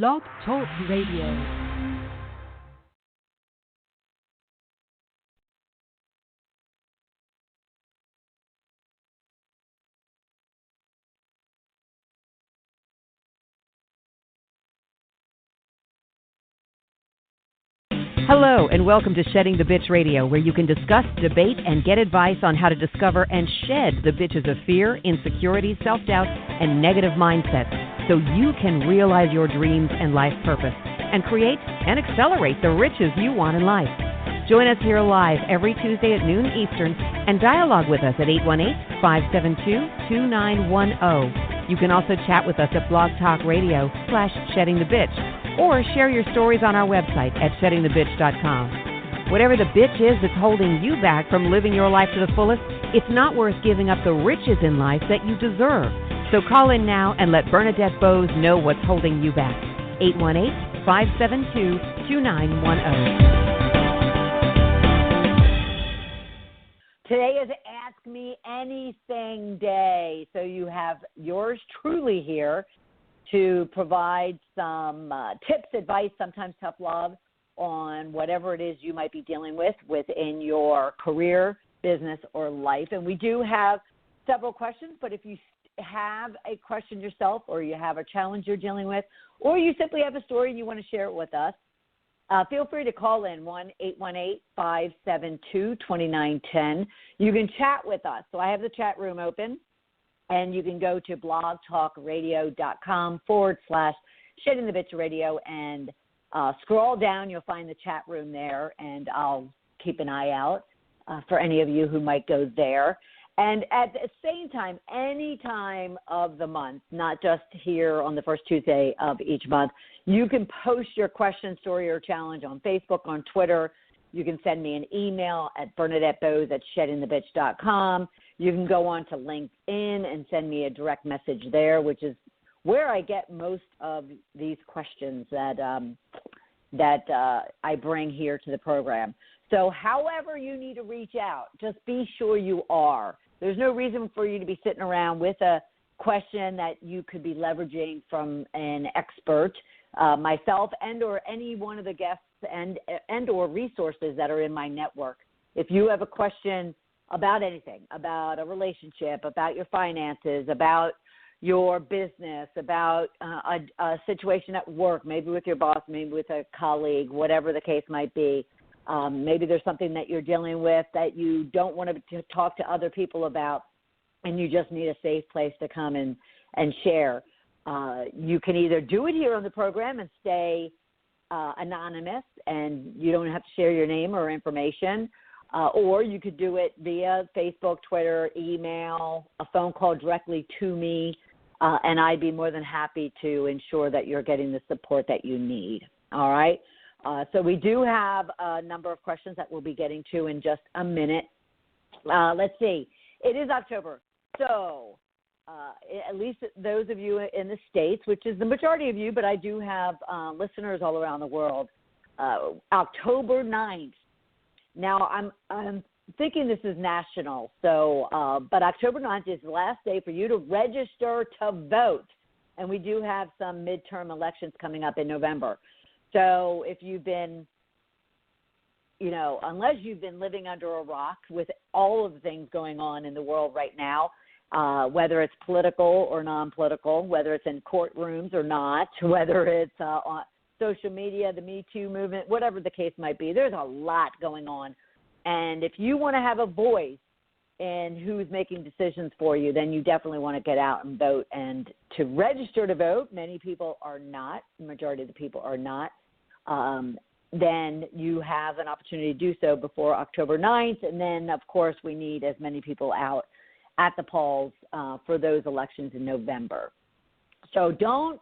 Blog Talk Radio. Hello, and welcome to Shedding the Bitch Radio, where you can discuss, debate, and get advice on how to discover and shed the bitches of fear, insecurity, self-doubt, and negative mindsets so you can realize your dreams and life purpose and create and accelerate the riches you want in life. Join us here live every Tuesday at noon Eastern and dialogue with us at 818-572-2910. You can also chat with us at Blog Talk Radio /SheddingTheBitch. Or share your stories on our website at sheddingthebitch.com. Whatever the bitch is that's holding you back from living your life to the fullest, it's not worth giving up the riches in life that you deserve. So call in now and let Bernadette Boas know what's holding you back. 818-572-2910. Today is Ask Me Anything Day. So you have yours truly here to provide some tips, advice, sometimes tough love on whatever it is you might be dealing with within your career, business, or life. And we do have several questions, but if you have a question yourself or you have a challenge you're dealing with or you simply have a story and you want to share it with us, feel free to call in 1-818-572-2910. You can chat with us. So I have the chat room open. And you can go to blogtalkradio.com /Shedding the Bitch Radio and scroll down. You'll find the chat room there, and I'll keep an eye out for any of you who might go there. And at the same time, any time of the month, not just here on the first Tuesday of each month, you can post your question, story, or challenge on Facebook, on Twitter. You can send me an email at BernadetteBoas@SheddingTheBitch.com. You can go on to LinkedIn and send me a direct message there, which is where I get most of these questions that I bring here to the program. So however you need to reach out, just be sure you are. There's no reason for you to be sitting around with a question that you could be leveraging from an expert, myself and or any one of the guests and or resources that are in my network. If you have a question about anything, about a relationship, about your finances, about your business, about a situation at work, maybe with your boss, maybe with a colleague, whatever the case might be. Maybe there's something that you're dealing with that you don't want to talk to other people about, and you just need a safe place to come and share. You can either do it here on the program and stay anonymous, and you don't have to share your name or information, or you could do it via Facebook, Twitter, email, a phone call directly to me, and I'd be more than happy to ensure that you're getting the support that you need. All right? So we do have a number of questions that we'll be getting to in just a minute. Let's see. It is October, so at least those of you in the States, which is the majority of you, but I do have listeners all around the world, October 9th. Now, I'm thinking this is national, so but October 9th is the last day for you to register to vote, and we do have some midterm elections coming up in November. So if you've been, unless you've been living under a rock with all of the things going on in the world right now, whether it's political or non-political, whether it's in courtrooms or not, whether it's on social media, the Me Too movement, whatever the case might be, there's a lot going on. And if you want to have a voice in who's making decisions for you, then you definitely want to get out and vote. And to register to vote, many people are not, the majority of the people are not, then you have an opportunity to do so before October 9th. And then, of course, we need as many people out at the polls for those elections in November. So don't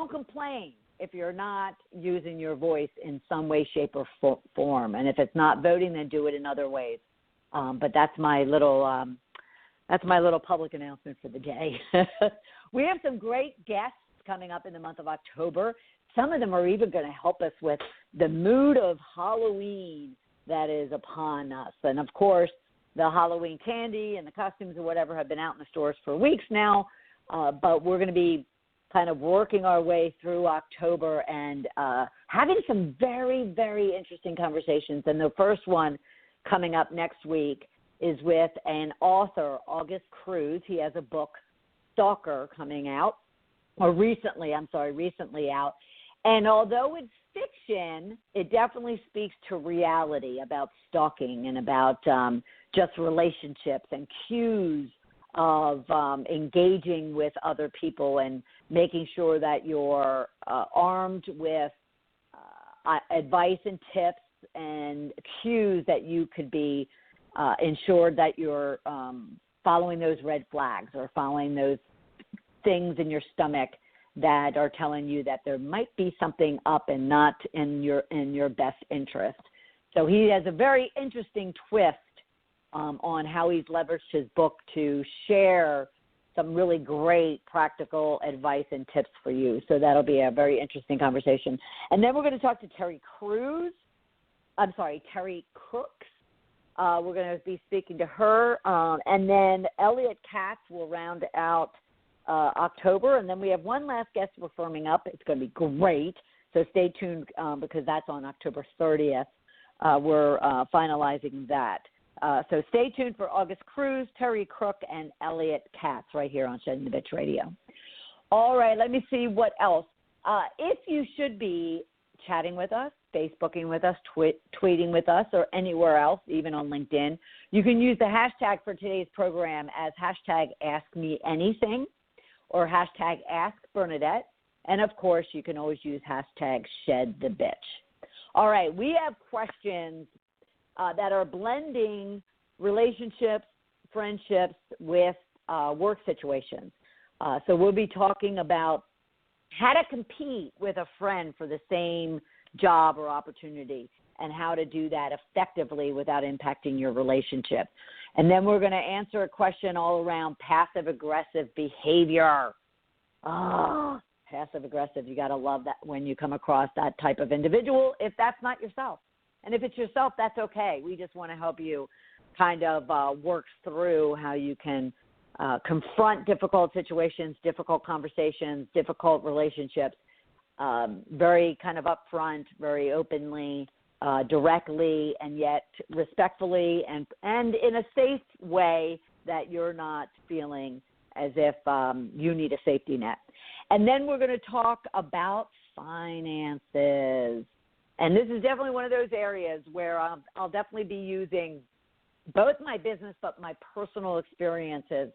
complain if you're not using your voice in some way, shape, or form. And if it's not voting, then do it in other ways. But that's my little public announcement for the day. We have some great guests coming up in the month of October. Some of them are even going to help us with the mood of Halloween that is upon us. And, of course, the Halloween candy and the costumes or whatever have been out in the stores for weeks now. But we're going to be kind of working our way through October and having some very, very interesting conversations. And the first one coming up next week is with an author, August Cruz. He has a book, Stalker, coming out, or recently out. And although it's fiction, it definitely speaks to reality about stalking and about just relationships and cues of engaging with other people and making sure that you're armed with advice and tips and cues that you could be ensured that you're following those red flags or following those things in your stomach that are telling you that there might be something up and not in your best interest. So he has a very interesting twist on how he's leveraged his book to share some really great practical advice and tips for you. So that'll be a very interesting conversation. And then we're going to talk to Terry Crooks. We're going to be speaking to her. And then Elliot Katz will round out October. And then we have one last guest we're firming up. It's going to be great. So stay tuned because that's on October 30th. We're finalizing that. So stay tuned for August Cruz, Terry Crook, and Elliot Katz right here on Shedding the Bitch Radio. All right, let me see what else. If you should be chatting with us, Facebooking with us, tweeting with us, or anywhere else, even on LinkedIn, you can use the hashtag for today's program as hashtag AskMeAnything or hashtag AskBernadette. And, of course, you can always use hashtag ShedTheBitch. All right, we have questions that are blending relationships, friendships with work situations. So we'll be talking about how to compete with a friend for the same job or opportunity and how to do that effectively without impacting your relationship. And then we're going to answer a question all around passive-aggressive behavior. Passive-aggressive, you got to love that when you come across that type of individual if that's not yourself. And if it's yourself, that's okay. We just want to help you kind of work through how you can confront difficult situations, difficult conversations, difficult relationships, very kind of upfront, very openly, directly, and yet respectfully and in a safe way that you're not feeling as if you need a safety net. And then we're going to talk about finances. And this is definitely one of those areas where I'll definitely be using both my business but my personal experiences.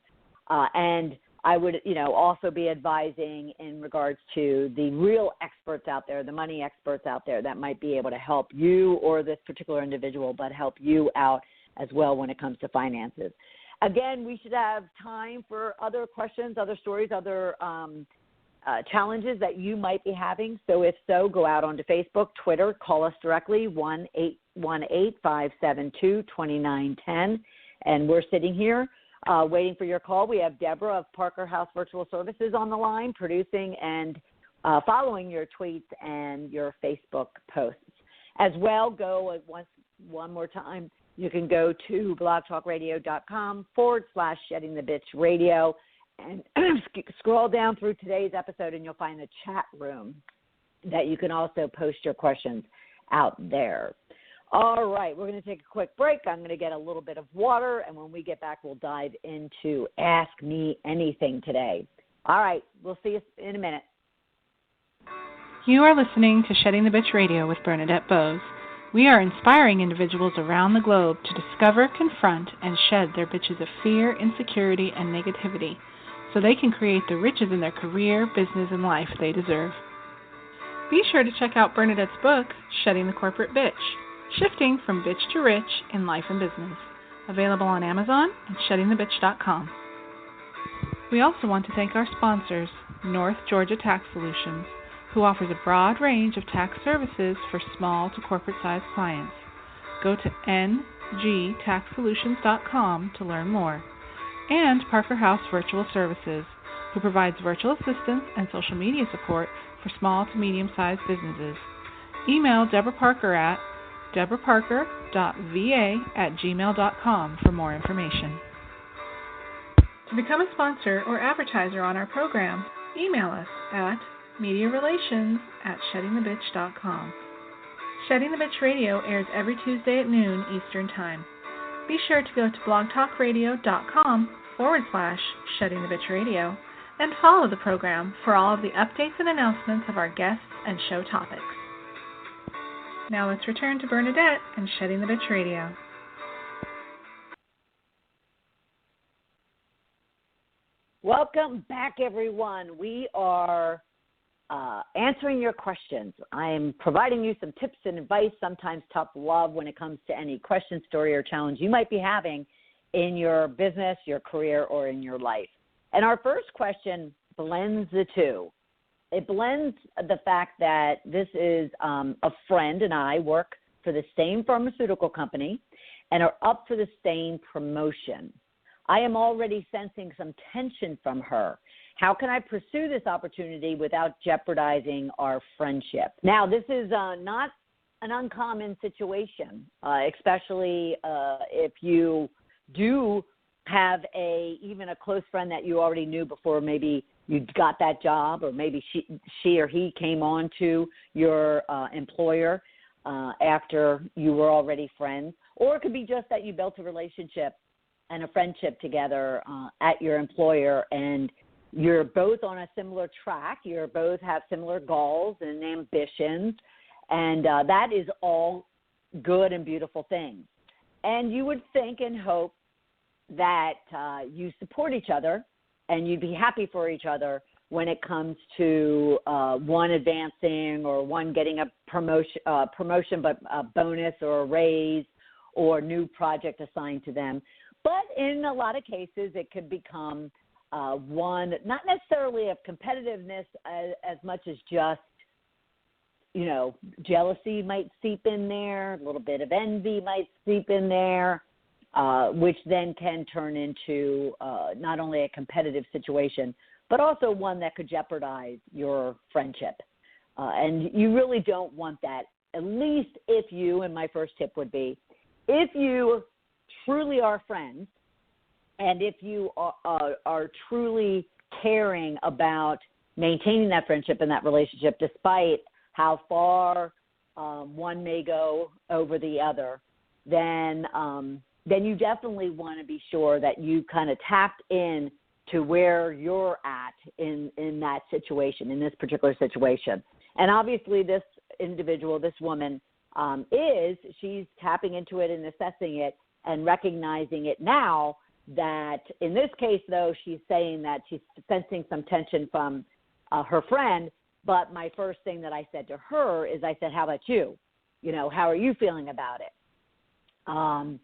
And I would, also be advising in regards to the real experts out there, the money experts out there that might be able to help you or this particular individual, but help you out as well when it comes to finances. Again, we should have time for other questions, other stories, other challenges that you might be having. So if so, go out onto Facebook, Twitter, call us directly, 1-818-572-2910. And we're sitting here waiting for your call. We have Deborah of Parker House Virtual Services on the line, producing and following your tweets and your Facebook posts. As well, go one more time. You can go to blogtalkradio.com/sheddingthebitchradio and scroll down through today's episode, and you'll find the chat room that you can also post your questions out there. All right, we're going to take a quick break. I'm going to get a little bit of water, and when we get back, we'll dive into Ask Me Anything today. All right, we'll see you in a minute. You are listening to Shedding the Bitch Radio with Bernadette Boas. We are inspiring individuals around the globe to discover, confront, and shed their bitches of fear, insecurity, and negativity, so they can create the riches in their career, business, and life they deserve. Be sure to check out Bernadette's book, Shedding the Corporate Bitch, Shifting from Bitch to Rich in Life and Business, available on Amazon and sheddingthebitch.com. We also want to thank our sponsors, North Georgia Tax Solutions, who offers a broad range of tax services for small to corporate-sized clients. Go to ngtaxsolutions.com to learn more. And Parker House Virtual Services, who provides virtual assistance and social media support for small to medium-sized businesses. Email Deborah Parker at deborahparker.va@gmail.com for more information. To become a sponsor or advertiser on our program, email us at mediarelations@sheddingthebitch.com. Shedding the Bitch Radio airs every Tuesday at noon Eastern Time. Be sure to go to blogtalkradio.com/Shedding the Bitch Radio and follow the program for all of the updates and announcements of our guests and show topics. Now let's return to Bernadette and Shedding the Bitch Radio. Welcome back, everyone. We are answering your questions. I'm providing you some tips and advice, sometimes tough love when it comes to any question, story, or challenge you might be having in your business, your career, or in your life. And our first question blends the two. It blends the fact that this is a friend and I work for the same pharmaceutical company and are up for the same promotion. I am already sensing some tension from her. How can I pursue this opportunity without jeopardizing our friendship? Now, this is not an uncommon situation, especially if you do have even a close friend that you already knew before maybe you got that job, or maybe she or he came on to your employer after you were already friends. Or it could be just that you built a relationship and a friendship together at your employer, and you're both on a similar track. You both have similar goals and ambitions, and that is all good and beautiful things. And you would think and hope that you support each other and you'd be happy for each other when it comes to one advancing or one getting a promotion, but a bonus or a raise or new project assigned to them. But in a lot of cases, it could become one, not necessarily of competitiveness as much as just, jealousy might seep in there, a little bit of envy might seep in there, which then can turn into not only a competitive situation, but also one that could jeopardize your friendship. And you really don't want that, at least if you, and my first tip would be, if you truly are friends, and if you are truly caring about maintaining that friendship and that relationship, despite how far one may go over the other, then you definitely want to be sure that you kind of tapped in to where you're at in that situation, in this particular situation. And obviously this individual, this woman, she's tapping into it and assessing it and recognizing it now. That in this case, though, she's saying that she's sensing some tension from her friend. But my first thing that I said to her is, I said, how about you? How are you feeling about it? And,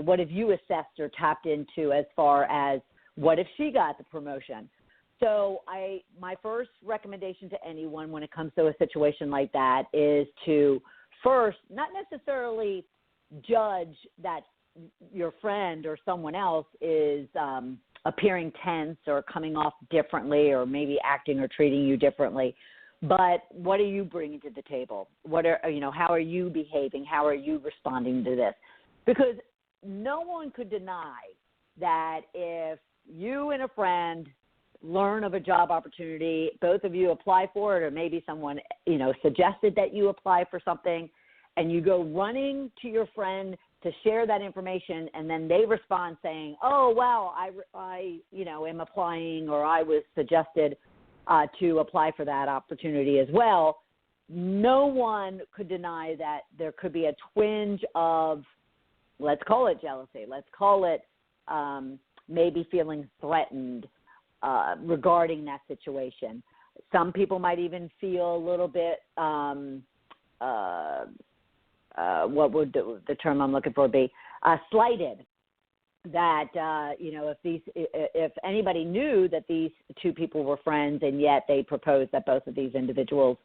what have you assessed or tapped into as far as what if she got the promotion? So my first recommendation to anyone when it comes to a situation like that is to first, not necessarily judge that your friend or someone else is appearing tense or coming off differently or maybe acting or treating you differently, but what are you bringing to the table? How are you behaving? How are you responding to this? Because no one could deny that if you and a friend learn of a job opportunity, both of you apply for it, or maybe someone, suggested that you apply for something, and you go running to your friend to share that information, and then they respond saying, oh, wow, I am applying, or I was suggested to apply for that opportunity as well. No one could deny that there could be a twinge of, let's call it jealousy, let's call it maybe feeling threatened regarding that situation. Some people might even feel a little bit what would the term I'm looking for be, slighted, that, if anybody knew that these two people were friends and yet they proposed that both of these individuals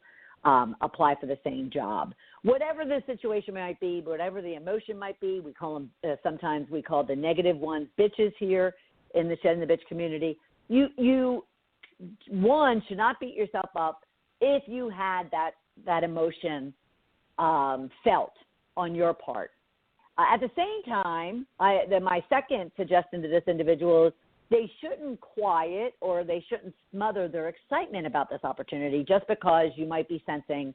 apply for the same job. Whatever the situation might be, whatever the emotion might be, we call them, sometimes we call the negative ones bitches here in the Shedding the Bitch community. You one, should not beat yourself up if you had that emotion felt on your part. At the same time, my second suggestion to this individual is they shouldn't quiet or they shouldn't smother their excitement about this opportunity just because you might be sensing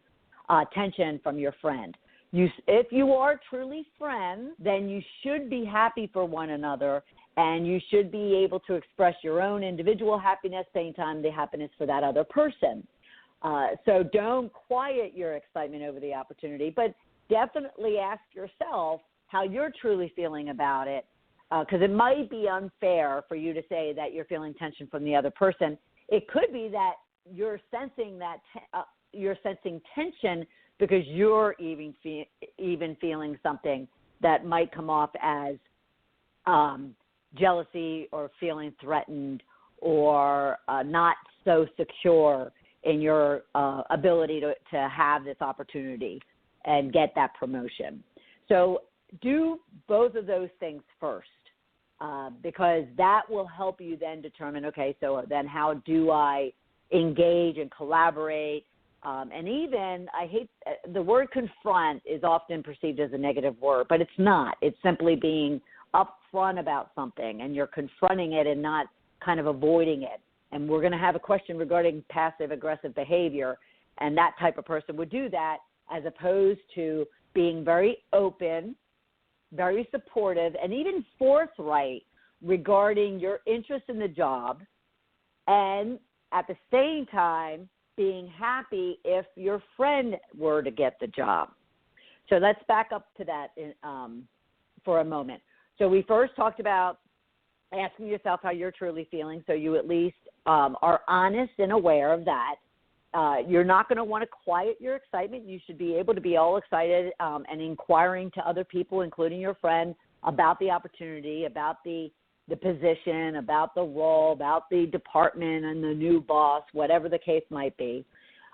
tension from your friend. If you are truly friends, then you should be happy for one another, and you should be able to express your own individual happiness, same time the happiness for that other person. So don't quiet your excitement over the opportunity, but definitely ask yourself how you're truly feeling about it, because it might be unfair for you to say that you're feeling tension from the other person. It could be that you're sensing tension because you're even feeling something that might come off as jealousy or feeling threatened or not so secure in your ability to have this opportunity and get that promotion. So do both of those things first, because that will help you then determine, okay, so then how do I engage and collaborate? And even, the word confront is often perceived as a negative word, but it's not. It's simply being upfront about something, and you're confronting it and not kind of avoiding it. And we're going to have a question regarding passive-aggressive behavior, and that type of person would do that as opposed to being very open, very supportive, and even forthright regarding your interest in the job, and at the same time being happy if your friend were to get the job. So let's back up to that for a moment. So we first talked about asking yourself how you're truly feeling, so you at least are honest and aware of that. You're not going to want to quiet your excitement. You should be able to be all excited and inquiring to other people, including your friend, about the opportunity, about the position, about the role, about the department and the new boss, whatever the case might be.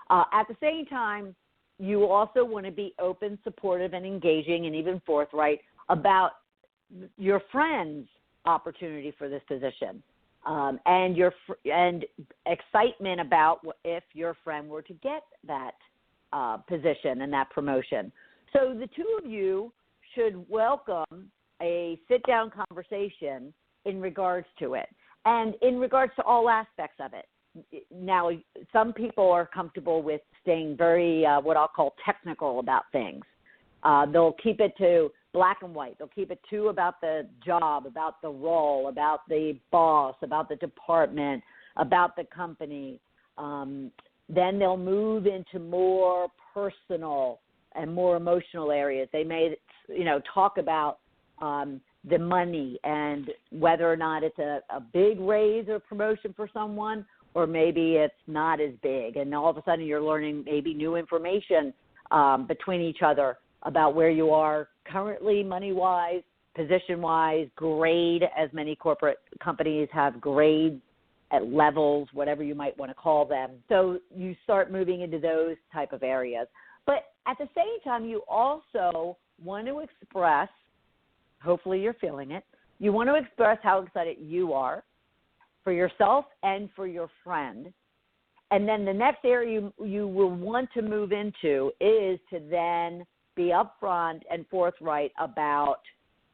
At the same time, you also want to be open, supportive, and engaging, and even forthright about your friend's opportunity for this position, and excitement about if your friend were to get that position and that promotion. So the two of you should welcome a sit-down conversation in regards to it, and in regards to all aspects of it. Now, some people are comfortable with staying very, what I'll call technical about things. They'll keep it to black and white. They'll keep it to about the job, about the role, about the boss, about the department, about the company. Then they'll move into more personal and more emotional areas. They may, talk about the money and whether or not it's a big raise or promotion for someone, or maybe it's not as big. And all of a sudden you're learning maybe new information between each other about where you are currently money-wise, position-wise, grade, as many corporate companies have grades at levels, whatever you might want to call them. So you start moving into those type of areas. But at the same time, you also want to express, hopefully you're feeling it, you want to express how excited you are for yourself and for your friend. And then the next area you will want to move into is to then be upfront and forthright about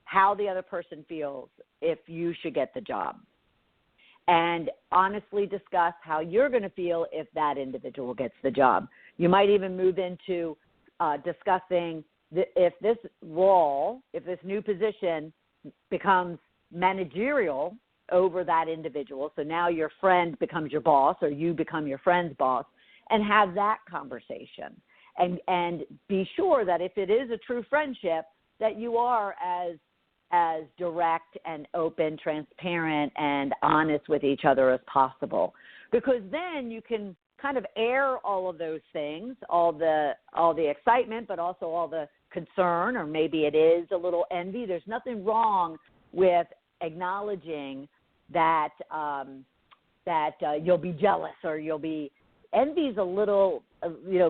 how the other person feels if you should get the job, and honestly discuss how you're going to feel if that individual gets the job. You might even move into discussing if this role, if this new position becomes managerial over that individual, so now your friend becomes your boss or you become your friend's boss, and have that conversation. And be sure that if it is a true friendship, that you are as direct and open, transparent, and honest with each other as possible. Because then you can kind of air all of those things, all the excitement, but also all the concern, or maybe it is a little envy. There's nothing wrong with acknowledging that you'll be jealous, or you'll be. Envy is a little,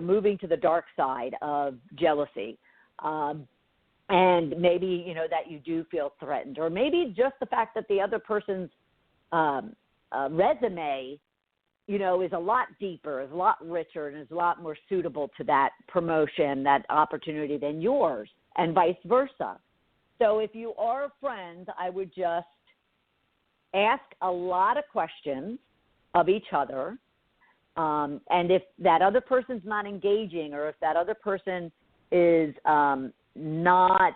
moving to the dark side of jealousy. And maybe, that you do feel threatened, or maybe just the fact that the other person's resume, is a lot deeper, is a lot richer, and is a lot more suitable to that promotion, that opportunity than yours, and vice versa. So if you are friends, I would just ask a lot of questions of each other. And if that other person's not engaging, or if that other person is not,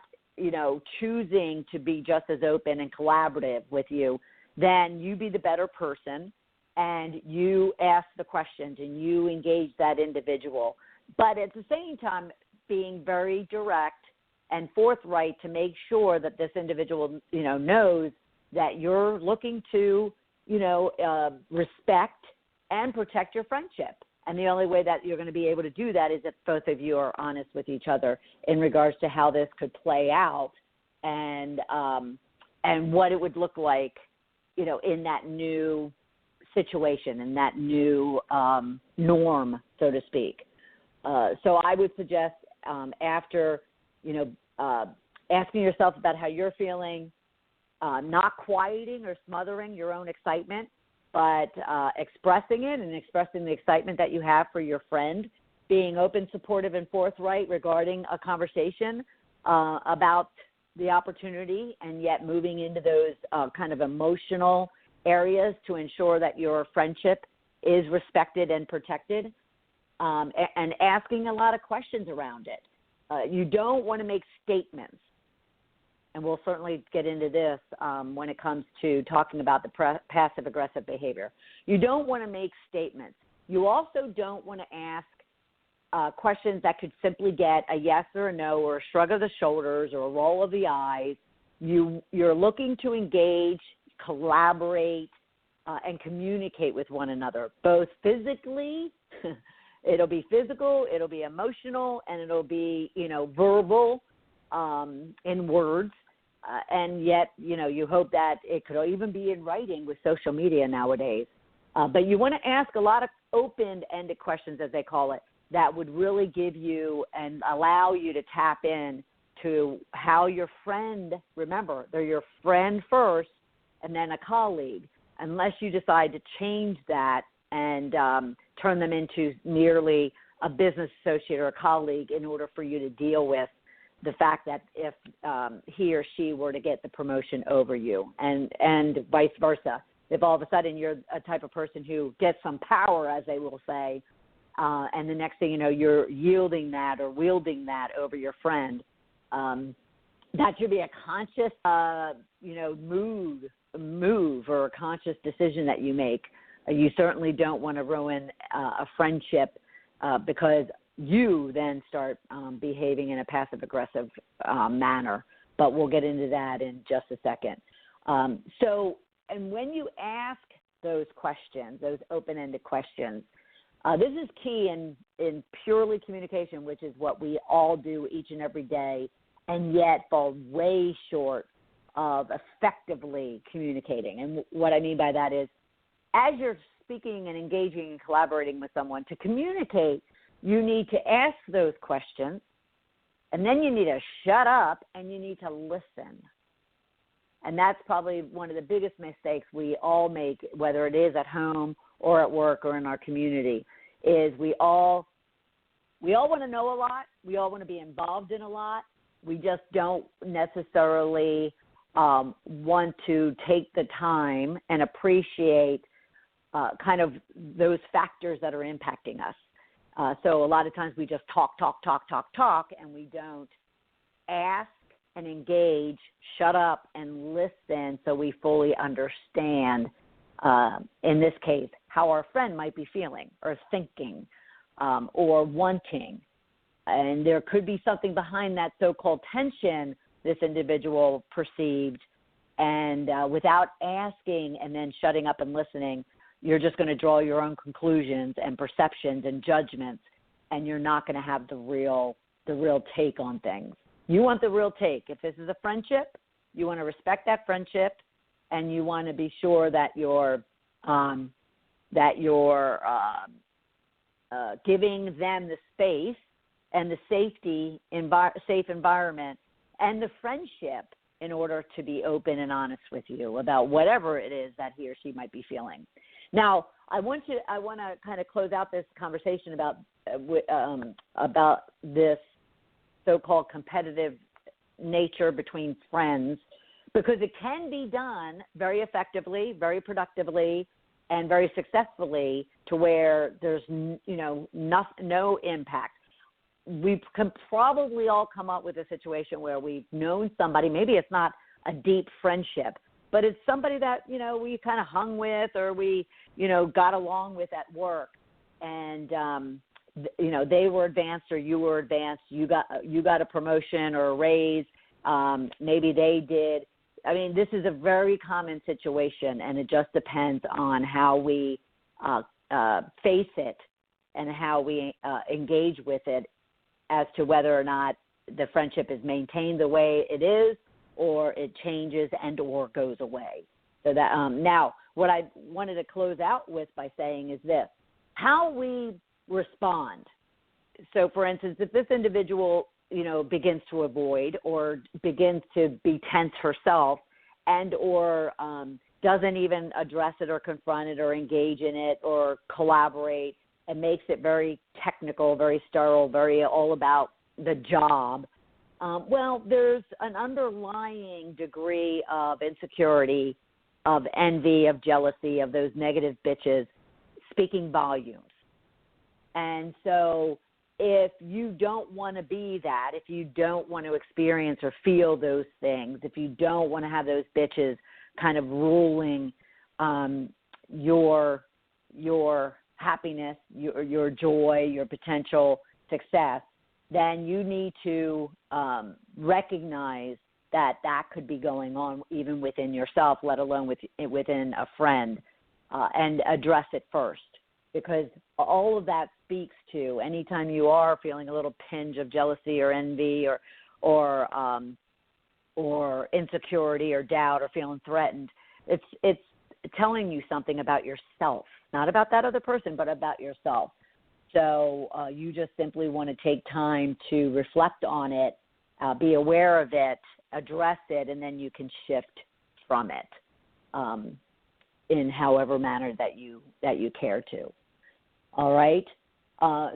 choosing to be just as open and collaborative with you, then you be the better person and you ask the questions and you engage that individual. But at the same time, being very direct and forthright to make sure that this individual, knows that you're looking to, respect and protect your friendship. And the only way that you're going to be able to do that is if both of you are honest with each other in regards to how this could play out and what it would look like, in that new situation, in that new norm, so to speak. So I would suggest after, asking yourself about how you're feeling, not quieting or smothering your own excitement, but expressing it and expressing the excitement that you have for your friend, being open, supportive, and forthright regarding a conversation about the opportunity, and yet moving into those kind of emotional areas to ensure that your friendship is respected and protected, and asking a lot of questions around it. You don't want to make statements. And we'll certainly get into this when it comes to talking about the passive-aggressive behavior. You don't want to make statements. You also don't want to ask questions that could simply get a yes or a no, or a shrug of the shoulders, or a roll of the eyes. You're looking to engage, collaborate, and communicate with one another, both physically. It'll be physical, it'll be emotional, and it'll be, verbal in words. And yet, you hope that it could even be in writing with social media nowadays. But you want to ask a lot of open-ended questions, as they call it, that would really give you and allow you to tap in to how your friend, remember, they're your friend first and then a colleague, unless you decide to change that and turn them into merely a business associate or a colleague in order for you to deal with the fact that if he or she were to get the promotion over you, and vice versa. If all of a sudden you're a type of person who gets some power, as they will say, and the next thing you know, you're yielding that or wielding that over your friend, that should be a conscious, move or a conscious decision that you make. You certainly don't want to ruin a friendship because you then start behaving in a passive-aggressive manner. But we'll get into that in just a second. And when you ask those questions, those open-ended questions, this is key in purely communication, which is what we all do each and every day, and yet fall way short of effectively communicating. And what I mean by that is, as you're speaking and engaging and collaborating with someone, to communicate, you need to ask those questions, and then you need to shut up and you need to listen. And that's probably one of the biggest mistakes we all make, whether it is at home or at work or in our community, is we all want to know a lot. We all want to be involved in a lot. We just don't necessarily want to take the time and appreciate kind of those factors that are impacting us. So a lot of times we just talk, and we don't ask and engage, shut up and listen so we fully understand, in this case, how our friend might be feeling or thinking or wanting. And there could be something behind that so-called tension this individual perceived, and without asking and then shutting up and listening, you're just going to draw your own conclusions and perceptions and judgments, and you're not going to have the real take on things. You want the real take. If this is a friendship, you want to respect that friendship, and you want to be sure that you're giving them the space and the safe environment and the friendship in order to be open and honest with you about whatever it is that he or she might be feeling. Now, I want to kind of close out this conversation about this so-called competitive nature between friends because it can be done very effectively, very productively, and very successfully to where there's, no impact. We can probably all come up with a situation where we've known somebody, maybe it's not a deep friendship, but it's somebody that, we kind of hung with or we, got along with at work, and, they were advanced or you were advanced, you got a promotion or a raise, maybe they did. I mean, this is a very common situation, and it just depends on how we face it and how we engage with it as to whether or not the friendship is maintained the way it is or it changes and or goes away. So that now, what I wanted to close out with by saying is this: how we respond. So, for instance, if this individual begins to avoid or begins to be tense herself and or doesn't even address it or confront it or engage in it or collaborate and makes it very technical, very sterile, very all about the job, there's an underlying degree of insecurity, of envy, of jealousy, of those negative bitches speaking volumes. And so if you don't want to be that, if you don't want to experience or feel those things, if you don't want to have those bitches kind of ruling your happiness, your joy, your potential success, then you need to recognize that could be going on even within yourself, let alone within a friend, and address it first. Because all of that speaks to anytime you are feeling a little pinch of jealousy or envy or insecurity or doubt or feeling threatened, it's telling you something about yourself, not about that other person, but about yourself. So you just simply want to take time to reflect on it, be aware of it, address it, and then you can shift from it in however manner that you care to. All right.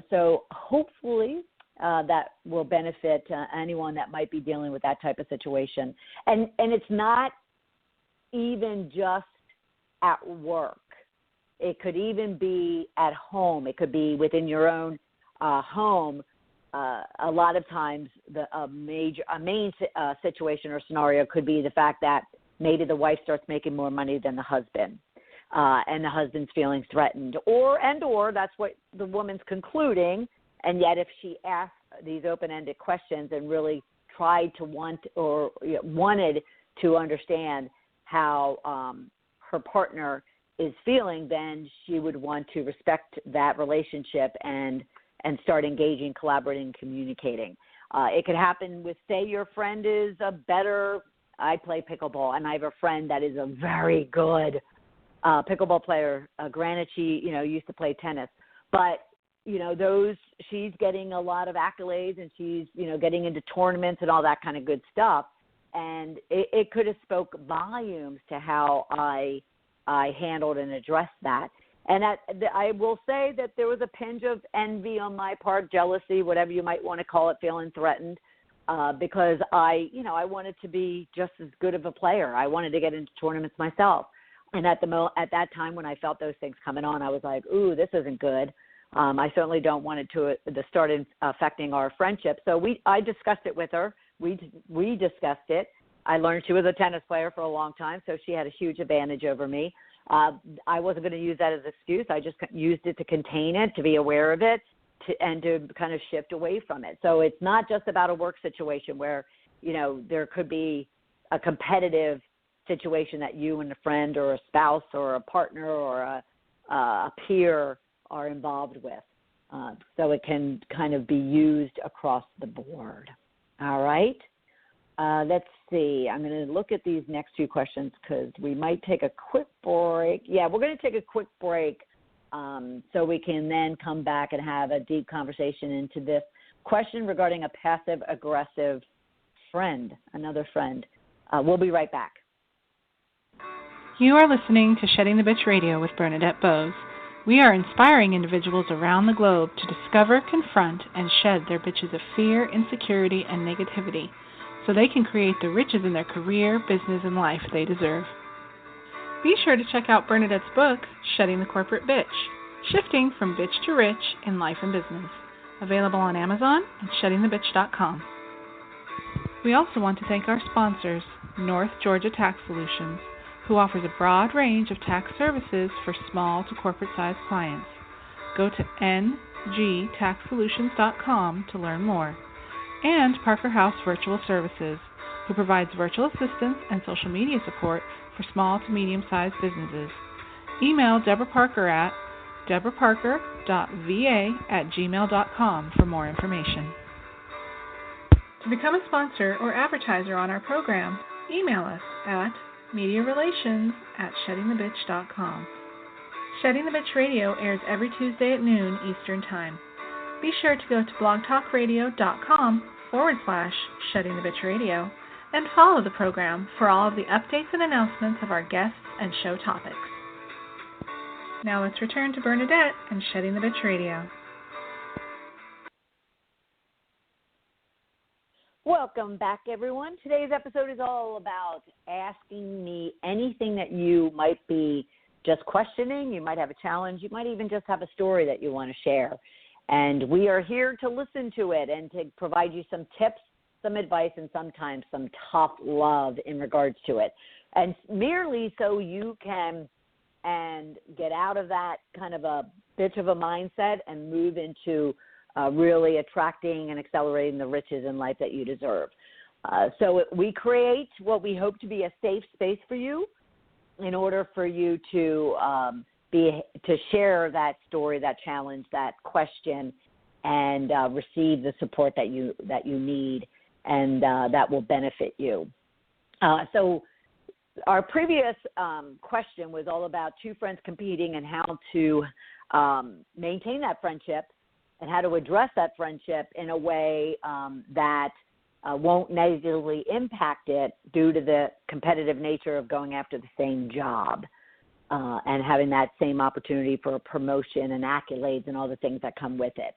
So hopefully that will benefit anyone that might be dealing with that type of situation. And it's not even just at work. It could even be at home. It could be within your own home. A lot of times a main situation or scenario could be the fact that maybe the wife starts making more money than the husband. And the husband's feeling threatened, or that's what the woman's concluding. And yet, if she asked these open-ended questions and really tried to wanted to understand how her partner is feeling, then she would want to respect that relationship and start engaging, collaborating, communicating. It could happen with, say, your friend is I play pickleball, and I have a friend that is a very good pickleball player. Granted, she, used to play tennis, but, she's getting a lot of accolades and she's, getting into tournaments and all that kind of good stuff. And it could have spoke volumes to how I handled and addressed that. And I will say that there was a pinch of envy on my part, jealousy, whatever you might want to call it, feeling threatened, because I wanted to be just as good of a player. I wanted to get into tournaments myself. And at that time when I felt those things coming on, I was like, ooh, this isn't good. I certainly don't want it to start affecting our friendship. So I discussed it with her. We discussed it. I learned she was a tennis player for a long time, so she had a huge advantage over me. I wasn't going to use that as an excuse. I just used it to contain it, to be aware of it, and to kind of shift away from it. So it's not just about a work situation where, there could be a competitive situation that you and a friend or a spouse or a partner or a peer are involved with. So it can kind of be used across the board. All right. Let's see. I'm going to look at these next few questions because we might take a quick break. Yeah, we're going to take a quick break so we can then come back and have a deep conversation into this question regarding a passive-aggressive friend, another friend. We'll be right back. You are listening to Shedding the Bitch Radio with Bernadette Boas. We are inspiring individuals around the globe to discover, confront, and shed their bitches of fear, insecurity, and negativity so they can create the riches in their career, business, and life they deserve. Be sure to check out Bernadette's book, Shedding the Corporate Bitch, Shifting from Bitch to Rich in Life and Business, available on Amazon and sheddingthebitch.com. We also want to thank our sponsors, North Georgia Tax Solutions, who offers a broad range of tax services for small to corporate-sized clients. Go to ngtaxsolutions.com to learn more. And Parker House Virtual Services, who provides virtual assistance and social media support for small to medium-sized businesses. Email Deborah Parker at deborahparker.va@gmail.com for more information. To become a sponsor or advertiser on our program, email us at mediarelations@sheddingthebitch.com. Shedding the Bitch Radio airs every Tuesday at noon Eastern Time. Be sure to go to blogtalkradio.com/sheddingthebitchradio and follow the program for all of the updates and announcements of our guests and show topics. Now let's return to Bernadette and Shedding the Bitch Radio. Welcome back, everyone. Today's episode is all about asking me anything that you might be just questioning. You might have a challenge. You might even just have a story that you want to share. And we are here to listen to it and to provide you some tips, some advice, and sometimes some tough love in regards to it. And merely so you can and get out of that kind of a bitch of a mindset and move into really attracting and accelerating the riches in life that you deserve. So we create what we hope to be a safe space for you in order for you to share that story, that challenge, that question, and receive the support that you need and that will benefit you. So our previous question was all about two friends competing and how to maintain that friendship and how to address that friendship in a way that won't negatively impact it due to the competitive nature of going after the same job and having that same opportunity for a promotion and accolades and all the things that come with it.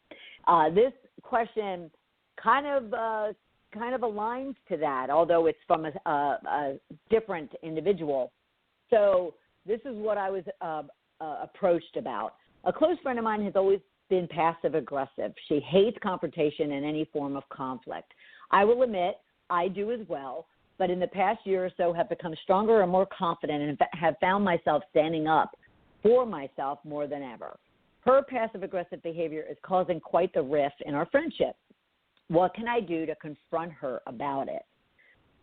This question kind of aligns to that, although it's from a different individual. So this is what I was approached about. A close friend of mine has always been passive-aggressive. She hates confrontation and any form of conflict. I will admit I do as well, but in the past year or so have become stronger and more confident and have found myself standing up for myself more than ever. Her passive-aggressive behavior is causing quite the rift in our friendship. What can I do to confront her about it?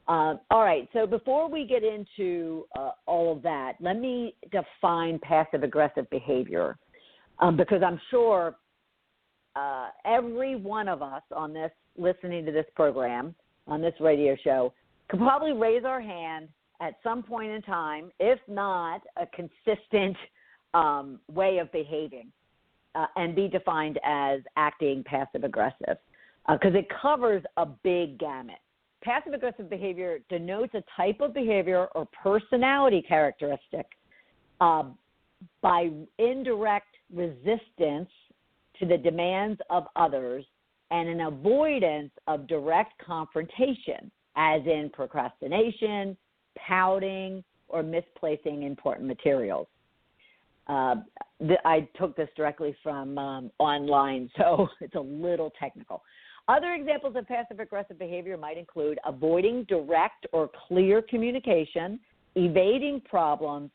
All right, so before we get into all of that, let me define passive-aggressive behavior because I'm sure every one of us on this, listening to this program, on this radio show, could probably raise our hand at some point in time, if not a consistent way of behaving, and be defined as acting passive-aggressive, because it covers a big gamut. Passive-aggressive behavior denotes a type of behavior or personality characteristic by indirect resistance to the demands of others and an avoidance of direct confrontation, as in procrastination, pouting, or misplacing important materials. I took this directly from online, so it's a little technical. Other examples of passive-aggressive behavior might include avoiding direct or clear communication, evading problems,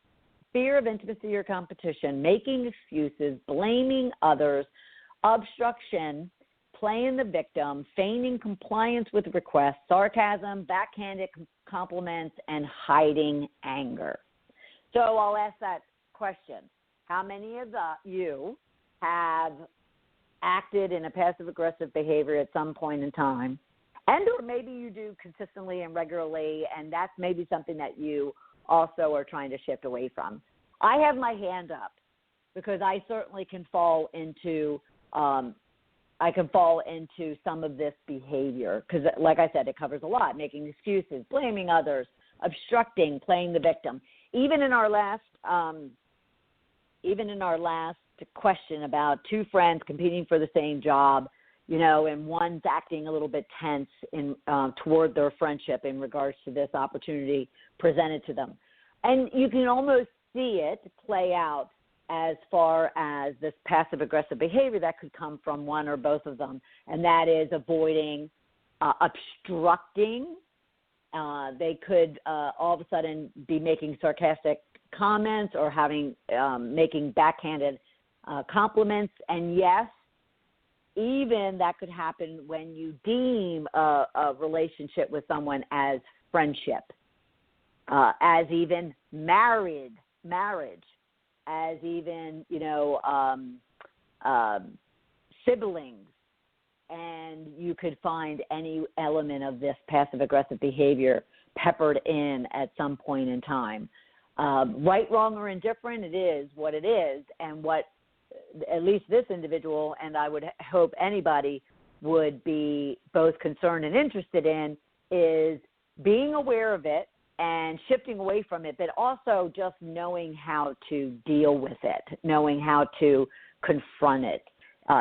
fear of intimacy or competition, making excuses, blaming others, obstruction, playing the victim, feigning compliance with requests, sarcasm, backhanded compliments, and hiding anger. So I'll ask that question. How many of you have acted in a passive-aggressive behavior at some point in time, and or maybe you do consistently and regularly, and that's maybe something that you also are trying to shift away from? I have my hand up because I certainly can fall into some of this behavior because, like I said, it covers a lot: making excuses, blaming others, obstructing, playing the victim. Even in our last question about two friends competing for the same job, and one's acting a little bit tense toward their friendship in regards to this opportunity presented to them. And you can almost see it play out as far as this passive-aggressive behavior that could come from one or both of them, and that is avoiding, obstructing. They could all of a sudden be making sarcastic comments or making backhanded compliments, and yes, even that could happen when you deem a relationship with someone as friendship, as even marriage, as even, siblings. And you could find any element of this passive-aggressive behavior peppered in at some point in time. Right, wrong, or indifferent, it is what it is, and what at least this individual, and I would hope anybody would be both concerned and interested in, is being aware of it and shifting away from it, but also just knowing how to deal with it, knowing how to confront it,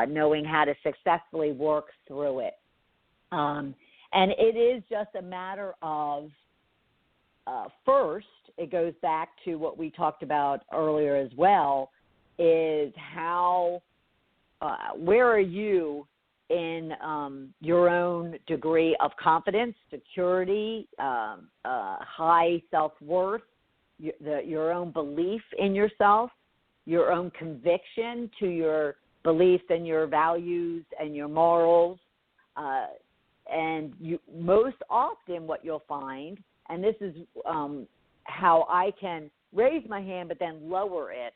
knowing how to successfully work through it. And it is just a matter of, first, it goes back to what we talked about earlier as well, is where are you in your own degree of confidence, security, high self-worth, your own belief in yourself, your own conviction to your beliefs and your values and your morals. And most often what you'll find, and this is how I can raise my hand but then lower it,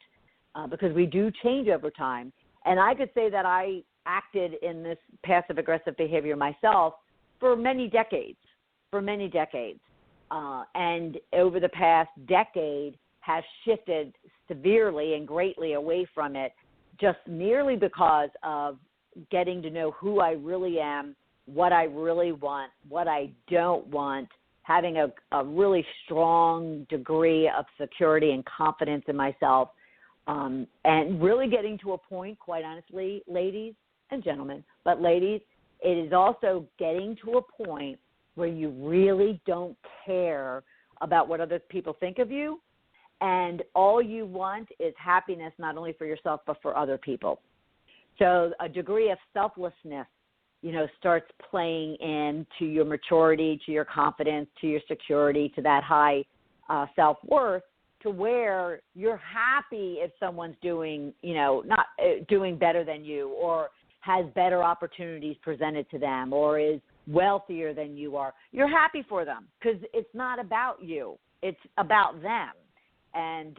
because we do change over time. And I could say that I acted in this passive-aggressive behavior myself for many decades. And over the past decade has shifted severely and greatly away from it, just merely because of getting to know who I really am, what I really want, what I don't want, having a really strong degree of security and confidence in myself, and really getting to a point, quite honestly, ladies and gentlemen, but ladies, it is also getting to a point where you really don't care about what other people think of you, and all you want is happiness, not only for yourself but for other people. So a degree of selflessness, starts playing into your maturity, to your confidence, to your security, to that high self-worth, to where you're happy if someone's doing, not doing better than you, or has better opportunities presented to them, or is wealthier than you are. You're happy for them because it's not about you. It's about them. And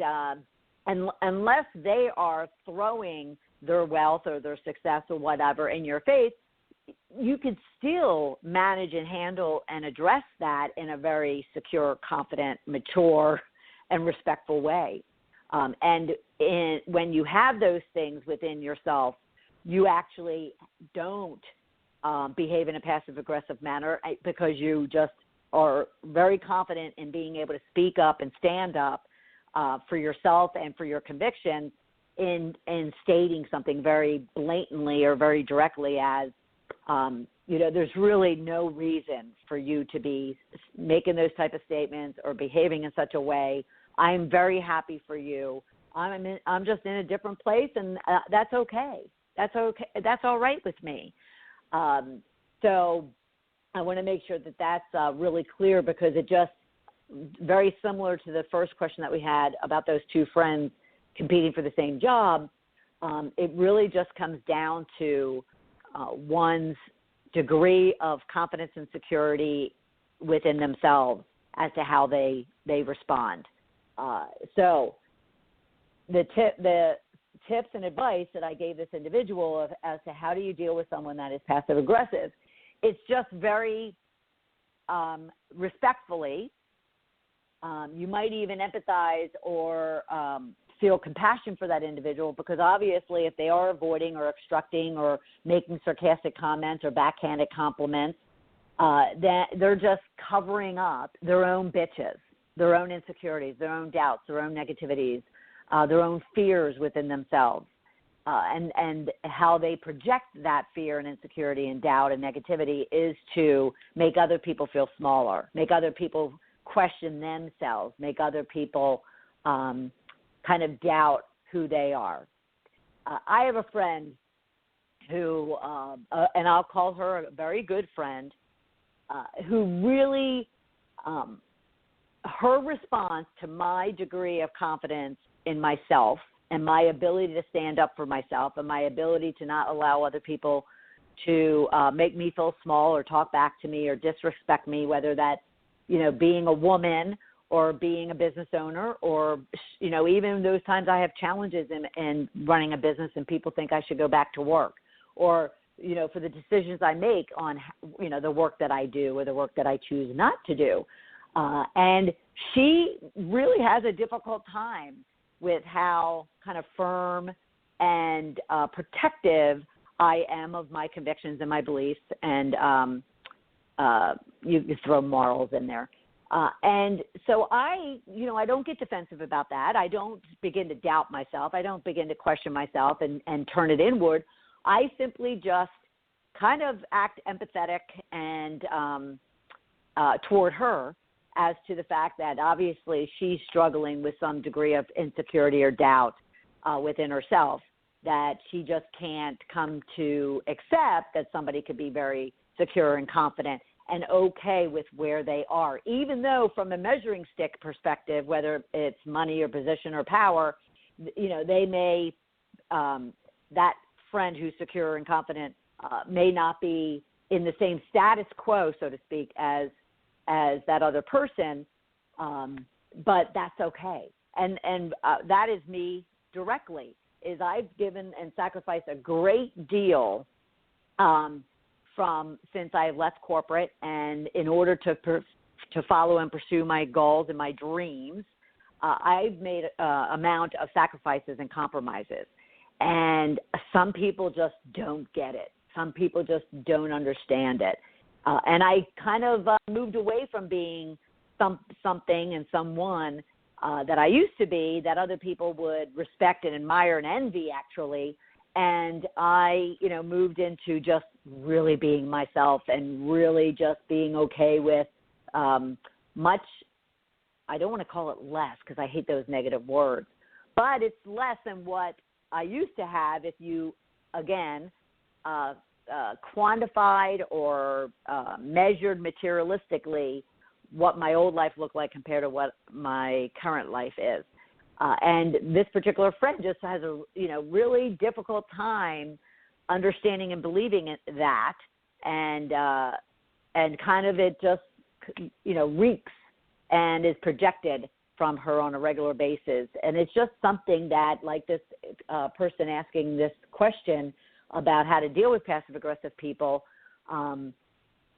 unless they are throwing their wealth or their success or whatever in your face, you could still manage and handle and address that in a very secure, confident, mature, and respectful way. When you have those things within yourself, you actually don't behave in a passive-aggressive manner because you just are very confident in being able to speak up and stand up for yourself and for your convictions in stating something very blatantly or very directly as, there's really no reason for you to be making those type of statements or behaving in such a way. I'm very happy for you. I'm just in a different place, and that's okay. That's okay. That's all right with me. So I want to make sure that that's really clear, because it just very similar to the first question that we had about those two friends competing for the same job. It really just comes down to one's degree of confidence and security within themselves as to how they respond. So the tips and advice that I gave this individual as to how do you deal with someone that is passive aggressive, it's just very respectfully. You might even empathize or feel compassion for that individual, because obviously if they are avoiding or obstructing or making sarcastic comments or backhanded compliments, that they're just covering up their own bitches, their own insecurities, their own doubts, their own negativities, their own fears within themselves. and how they project that fear and insecurity and doubt and negativity is to make other people feel smaller, make other people question themselves, make other people kind of doubt who they are. I have a friend who, and I'll call her a very good friend, who really, her response to my degree of confidence in myself and my ability to stand up for myself and my ability to not allow other people to make me feel small or talk back to me or disrespect me, whether that's, being a woman or being a business owner or, even those times I have challenges in running a business and people think I should go back to work, or, for the decisions I make on, the work that I do or the work that I choose not to do. And she really has a difficult time with how kind of firm and protective I am of my convictions and my beliefs, and you throw morals in there. And so I don't get defensive about that. I don't begin to doubt myself. I don't begin to question myself and turn it inward. I simply just kind of act empathetic and toward her as to the fact that obviously she's struggling with some degree of insecurity or doubt within herself, that she just can't come to accept that somebody could be very secure and confident and okay with where they are, even though from a measuring stick perspective, whether it's money or position or power, they may, that friend who's secure and confident may not be in the same status quo, so to speak, as that other person, but that's okay. And that is me directly, is I've given and sacrificed a great deal from since I left corporate, and in order to follow and pursue my goals and my dreams, I've made amount of sacrifices and compromises. And some people just don't get it. Some people just don't understand it. And I kind of moved away from being something and someone that I used to be, that other people would respect and admire and envy, actually. And I, moved into just really being myself and really just being okay with much, I don't want to call it less because I hate those negative words, but it's less than what I used to have if you, again, quantified or measured materialistically what my old life looked like compared to what my current life is. And this particular friend just has a, really difficult time understanding and believing in that. And kind of it just, reeks and is projected from her on a regular basis. And it's just something that, like this person asking this question about how to deal with passive-aggressive people,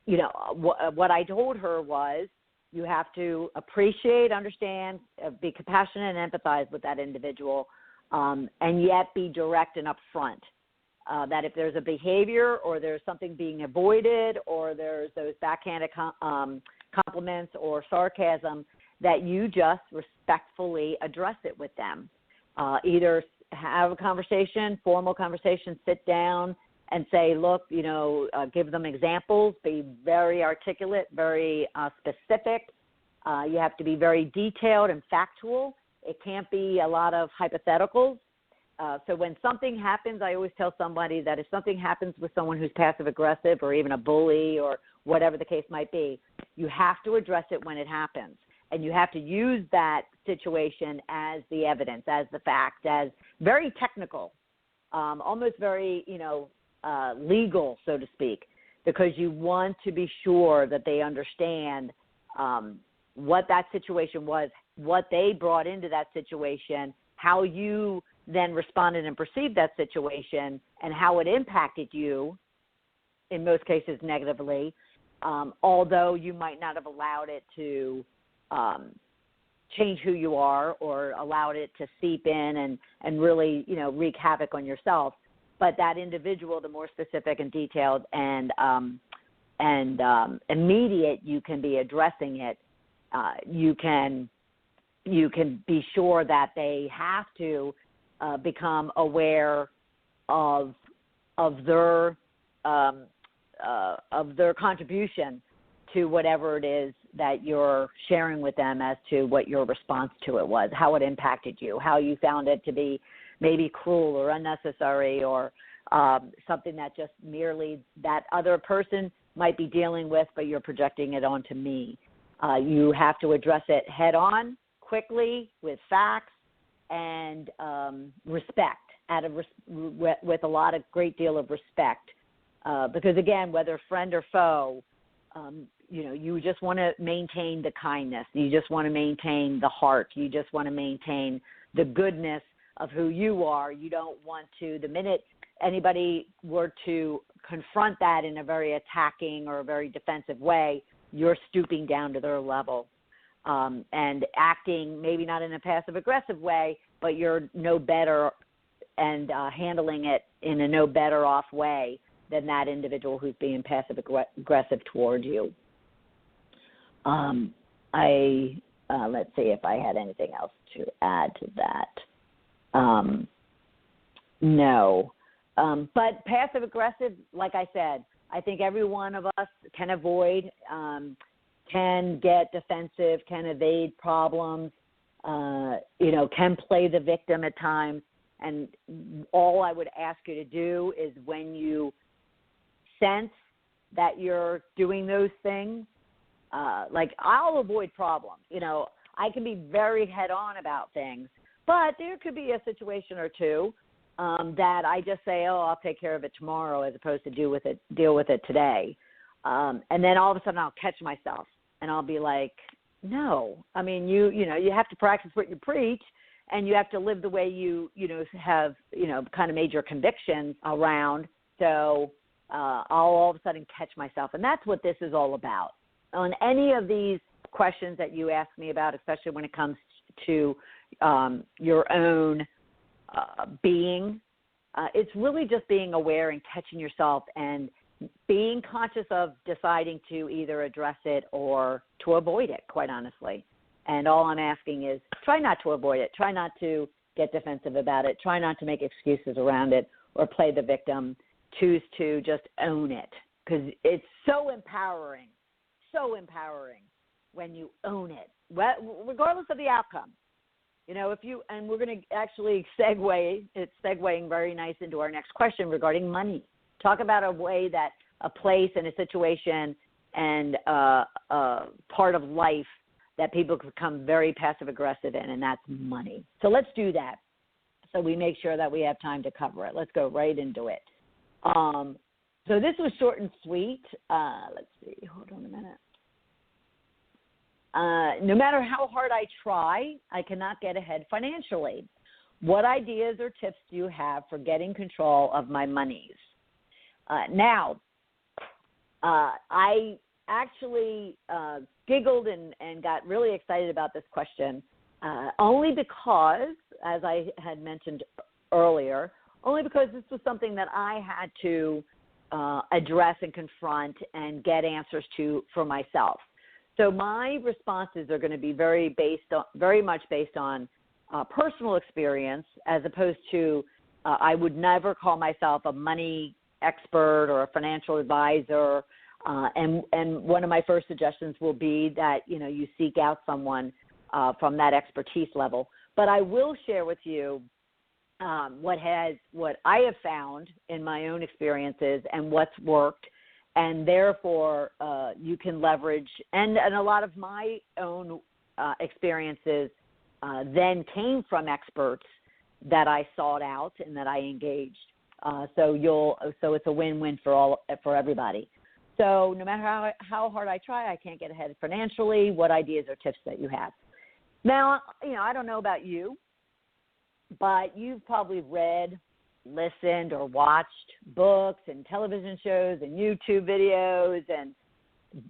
what I told her was, you have to appreciate, understand, be compassionate and empathize with that individual, and yet be direct and upfront. That if there's a behavior or there's something being avoided or there's those backhanded compliments or sarcasm, that you just respectfully address it with them. Either have a conversation, formal conversation, sit down and say, look, give them examples, be very articulate, very specific. You have to be very detailed and factual. It can't be a lot of hypotheticals. So when something happens, I always tell somebody that if something happens with someone who's passive-aggressive or even a bully or whatever the case might be, you have to address it when it happens. And you have to use that situation as the evidence, as the fact, as very technical, almost very, legal, so to speak, because you want to be sure that they understand what that situation was, what they brought into that situation, how you then responded and perceived that situation, and how it impacted you, in most cases negatively, although you might not have allowed it to change who you are or allowed it to seep in and really, wreak havoc on yourself. But that individual, the more specific and detailed and immediate you can be addressing it, you can be sure that they have to become aware of their contribution to whatever it is that you're sharing with them as to what your response to it was, how it impacted you, how you found it to be maybe cruel or unnecessary, or something that just merely that other person might be dealing with, but you're projecting it onto me. You have to address it head on, quickly, with facts, and respect, with a great deal of respect. Because again, whether friend or foe, you just want to maintain the kindness. You just want to maintain the heart. You just want to maintain the goodness of who you are. You don't want to, the minute anybody were to confront that in a very attacking or a very defensive way, you're stooping down to their level and acting maybe not in a passive-aggressive way, but you're no better and handling it in a no better off way than that individual who's being passive-aggressive toward you. Let's see if I had anything else to add to that. No. But passive-aggressive, like I said, I think every one of us can avoid, can get defensive, can evade problems, can play the victim at times. And all I would ask you to do is when you sense that you're doing those things, like I'll avoid problems. I can be very head-on about things, but there could be a situation or two that I just say, I'll take care of it tomorrow, as opposed to deal with it today. And then all of a sudden I'll catch myself and I'll be like, no. I mean, you have to practice what you preach, and you have to live the way you have, kind of made your convictions around. So I'll all of a sudden catch myself. And that's what this is all about. On any of these questions that you ask me about, especially when it comes to your own being, it's really just being aware and catching yourself and being conscious of deciding to either address it or to avoid it, quite honestly. And all I'm asking is try not to avoid it. Try not to get defensive about it. Try not to make excuses around it or play the victim. Choose to just own it, because it's so empowering when you own it, regardless of the outcome. And we're going to actually it's segueing very nice into our next question regarding money. Talk about a way that a place and a situation and a part of life that people become very passive-aggressive in, and that's money. So let's do that so we make sure that we have time to cover it. Let's go right into it. So this was short and sweet. Let's see. Hold on a minute. No matter how hard I try, I cannot get ahead financially. What ideas or tips do you have for getting control of my monies? Now, I actually giggled and got really excited about this question only because, as I had mentioned earlier, this was something that I had to address and confront and get answers to for myself. So my responses are going to be very much based on personal experience, as opposed to I would never call myself a money expert or a financial advisor. And one of my first suggestions will be that you seek out someone from that expertise level. But I will share with you what I have found in my own experiences and what's worked. And therefore, you can leverage, and a lot of my own experiences then came from experts that I sought out and that I engaged. So it's a win-win for everybody. So no matter how hard I try, I can't get ahead financially. What ideas or tips that you have? Now, I don't know about you, but you've probably read, listened, or watched books and television shows and YouTube videos and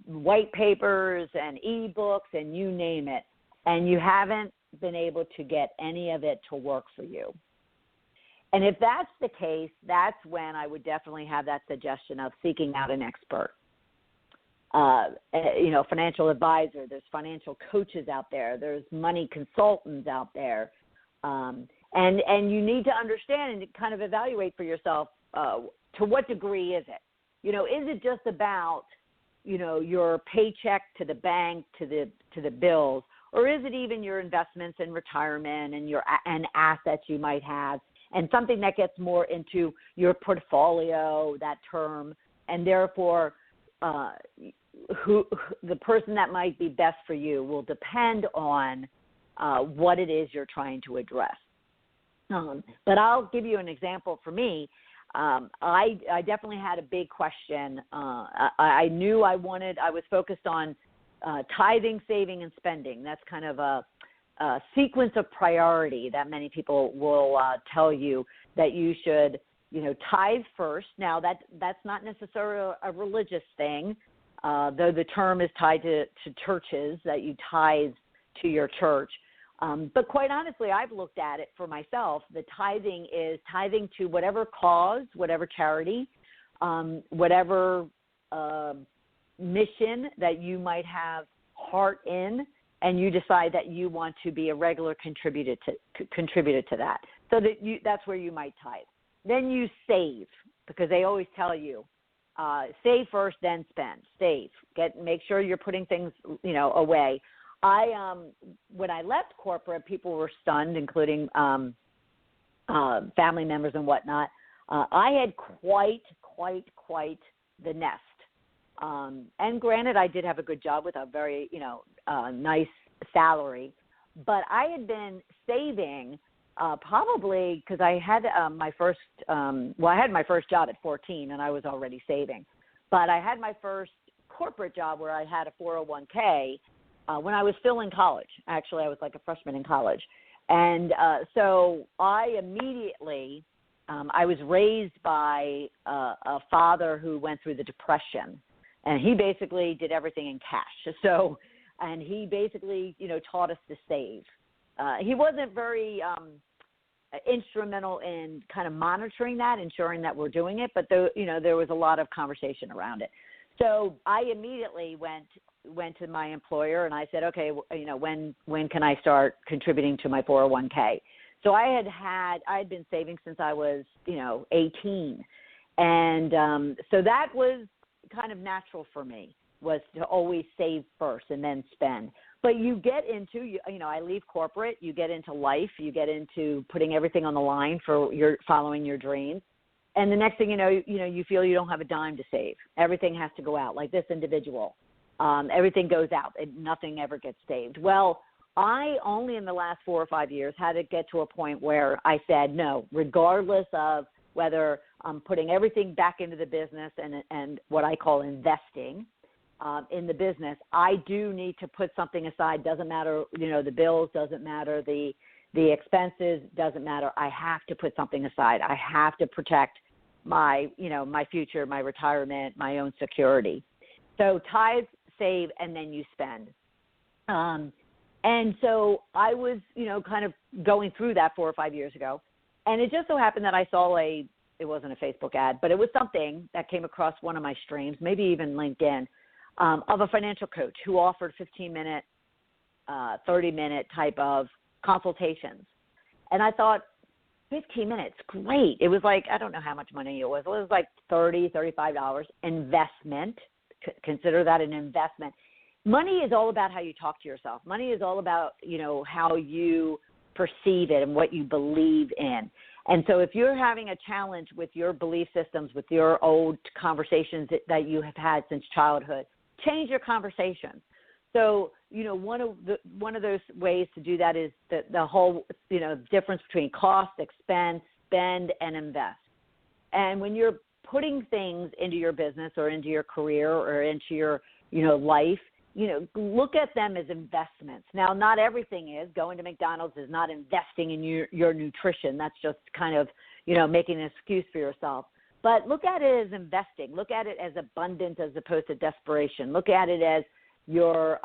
white papers and e-books and you name it, and you haven't been able to get any of it to work for you. And if that's the case, that's when I would definitely have that suggestion of seeking out an expert. Financial advisor, there's financial coaches out there, there's money consultants out there. And you need to understand and kind of evaluate for yourself, to what degree is it? Is it just about, your paycheck to the bank, to the bills, or is it even your investments in retirement and assets you might have, and something that gets more into your portfolio, that term, and therefore the person that might be best for you will depend on what it is you're trying to address. But I'll give you an example for me. I definitely had a big question. I knew I was focused on tithing, saving, and spending. That's kind of a sequence of priority that many people will tell you that you should, tithe first. Now, that's not necessarily a religious thing, though the term is tied to churches, that you tithe to your church. But quite honestly, I've looked at it for myself. The tithing is tithing to whatever cause, whatever charity, whatever mission that you might have heart in, and you decide that you want to be a regular contributor to that. So that's where you might tithe. Then you save, because they always tell you, save first, then spend. Save. Make sure you're putting things, away. When I left corporate, people were stunned, including family members and whatnot. I had quite the nest. And granted, I did have a good job with a very, nice salary. But I had been saving probably because I had my first job at 14, and I was already saving. But I had my first corporate job where I had a 401k. When I was still in college. Actually, I was like a freshman in college. And so I immediately, I was raised by a father who went through the Depression, and he basically did everything in cash. So, and he basically, taught us to save. He wasn't very instrumental in kind of monitoring that, ensuring that we're doing it, but there was a lot of conversation around it. So I immediately went to my employer and I said, okay, when can I start contributing to my 401k? So I had been saving since I was, 18. And so that was kind of natural for me, was to always save first and then spend. But you get into, I leave corporate, you get into life, you get into putting everything on the line for following your dreams. And the next thing you know, you feel you don't have a dime to save. Everything has to go out, like this individual. Everything goes out. Nothing ever gets saved. Well, I only in the last 4 or 5 years had to get to a point where I said, no, regardless of whether I'm putting everything back into the business and what I call investing in the business, I do need to put something aside. Doesn't matter, the bills, doesn't matter the expenses, doesn't matter. I have to put something aside. I have to protect my future, my retirement, my own security. So tithe, save, and then you spend. And so I was, kind of going through that 4 or 5 years ago. And it just so happened that I saw it wasn't a Facebook ad, but it was something that came across one of my streams, maybe even LinkedIn, of a financial coach who offered 15-minute, 30-minute type of consultations. And I thought, 15 minutes, great. It was like, I don't know how much money it was. It was like $30, $35 investment. Consider that an investment. Money is all about how you talk to yourself. Money is all about, how you perceive it and what you believe in. And so if you're having a challenge with your belief systems, with your old conversations that you have had since childhood, change your conversation. So, one of those ways to do that is the whole, difference between cost, expense, spend, and invest. And when you're putting things into your business or into your career or into your, life, look at them as investments. Now, not everything is. Going to McDonald's is not investing in your nutrition. That's just kind of, making an excuse for yourself. But look at it as investing. Look at it as abundance as opposed to desperation. Look at it as you're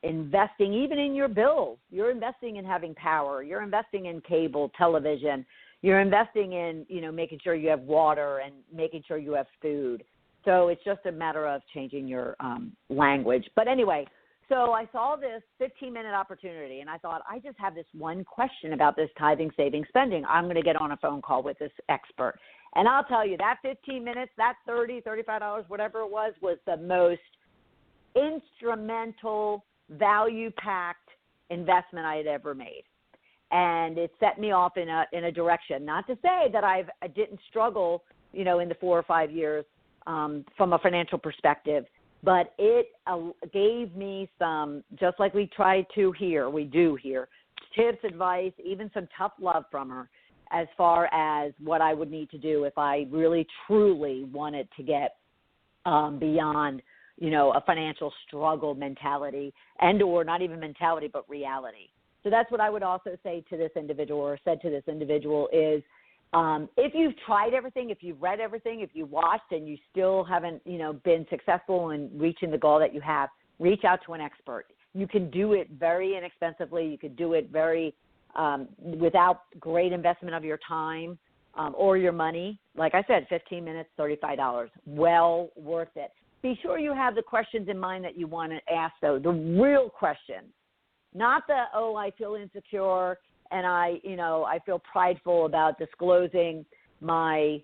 investing even in your bills. You're investing in having power. You're investing in cable television. You're investing in, making sure you have water and making sure you have food. So it's just a matter of changing your language. But anyway, So I saw this 15-minute opportunity, and I thought, I just have this one question about this tithing, saving, spending. I'm going to get on a phone call with this expert. And I'll tell you, that 15 minutes, that $30, $35, whatever it was the most instrumental, value-packed investment I had ever made. And it set me off in a direction. Not to say that I didn't struggle, in the 4 or 5 years from a financial perspective, but it gave me some, just like we do here, tips, advice, even some tough love from her as far as what I would need to do if I really, truly wanted to get beyond, a financial struggle mentality or not even mentality, but reality. So that's what I would also say to this individual, or said to this individual, is if you've tried everything, if you've read everything, if you watched and you still haven't, been successful in reaching the goal that you have, reach out to an expert. You can do it very inexpensively. You could do it very without great investment of your time or your money. Like I said, 15 minutes, $35, well worth it. Be sure you have the questions in mind that you want to ask, though, the real questions, not the, I feel insecure and I feel prideful about disclosing my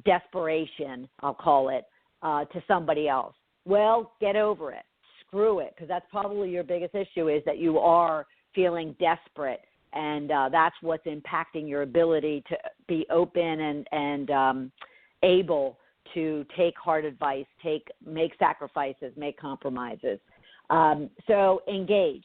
desperation, I'll call it, to somebody else. Well, get over it. Screw it, because that's probably your biggest issue, is that you are feeling desperate, and that's what's impacting your ability to be open and able to take hard advice, make sacrifices, make compromises. So engage.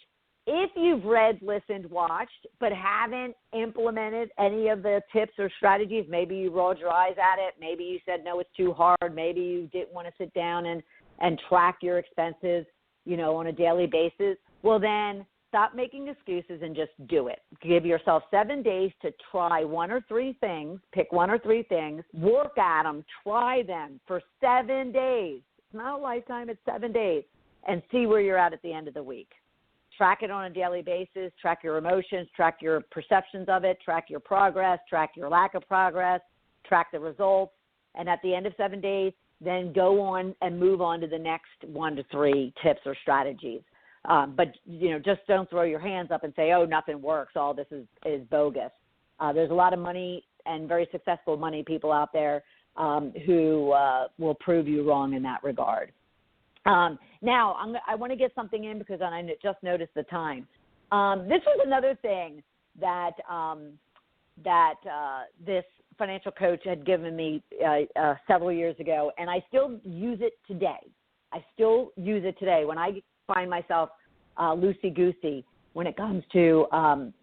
If you've read, listened, watched, but haven't implemented any of the tips or strategies, maybe you rolled your eyes at it, maybe you said, no, it's too hard, maybe you didn't want to sit down and track your expenses, on a daily basis, well, then stop making excuses and just do it. Give yourself 7 days to try one or three things, pick one or three things, work at them, try them for 7 days. It's not a lifetime, it's 7 days, and see where you're at the end of the week. Track it on a daily basis, track your emotions, track your perceptions of it, track your progress, track your lack of progress, track the results, and at the end of 7 days, then go on and move on to the next 1 to 3 tips or strategies. But, just don't throw your hands up and say, nothing works, all this is bogus. There's a lot of money and very successful money people out there who will prove you wrong in that regard. Now, I want to get something in because I just noticed the time. This was another thing that this financial coach had given me several years ago, and I still use it today. When I find myself loosey-goosey when it comes to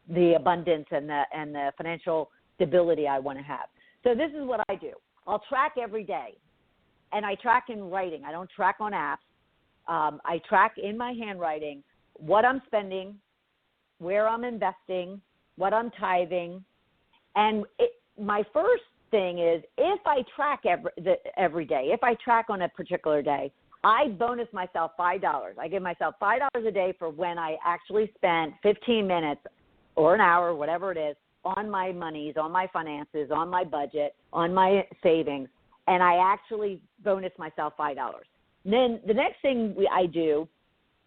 the abundance and the financial stability I want to have. So this is what I do. I'll track every day, and I track in writing. I don't track on apps. I track in my handwriting what I'm spending, where I'm investing, what I'm tithing. And my first thing is, if I track every day, if I track on a particular day, I bonus myself $5. I give myself $5 a day for when I actually spent 15 minutes or an hour, whatever it is, on my monies, on my finances, on my budget, on my savings, and I actually bonus myself $5. And then the next thing I do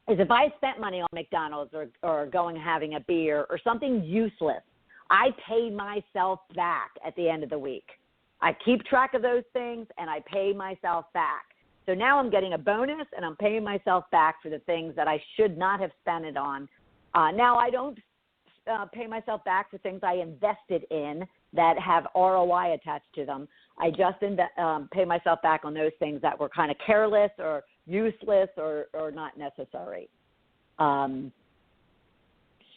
is, if I spent money on McDonald's or going and having a beer or something useless, I pay myself back at the end of the week. I keep track of those things, and I pay myself back. So now I'm getting a bonus, and I'm paying myself back for the things that I should not have spent it on. Now, I don't pay myself back for things I invested in that have ROI attached to them. I just pay myself back on those things that were kind of careless or useless or not necessary.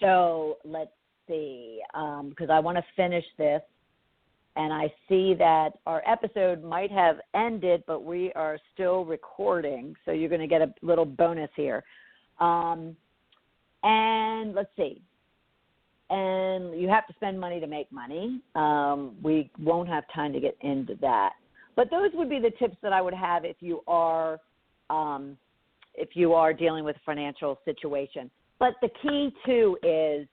So let's see, because I want to finish this. And I see that our episode might have ended, but we are still recording. So you're going to get a little bonus here. And let's see. And you have to spend money to make money. We won't have time to get into that. But those would be the tips that I would have if you are dealing with a financial situation. But the key, too, is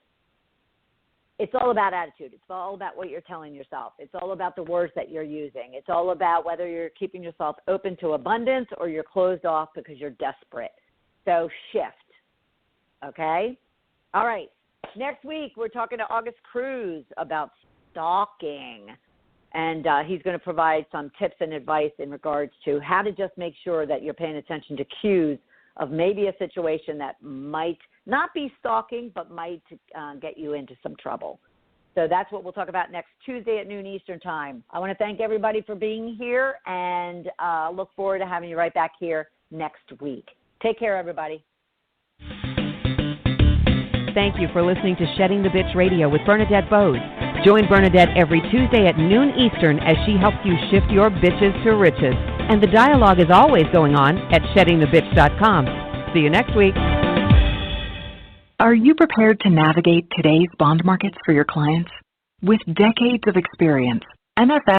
it's all about attitude. It's all about what you're telling yourself. It's all about the words that you're using. It's all about whether you're keeping yourself open to abundance or you're closed off because you're desperate. So shift. Okay? All right. Next week, we're talking to August Cruz about stalking. And he's going to provide some tips and advice in regards to how to just make sure that you're paying attention to cues of maybe a situation that might not be stalking, but might get you into some trouble. So that's what we'll talk about next Tuesday at noon Eastern Time. I want to thank everybody for being here, and look forward to having you right back here next week. Take care, everybody. Thank you for listening to Shedding the Bitch Radio with Bernadette Boas. Join Bernadette every Tuesday at noon Eastern as she helps you shift your bitches to riches. And the dialogue is always going on at sheddingthebitch.com. See you next week. Are you prepared to navigate today's bond markets for your clients? With decades of experience, MFS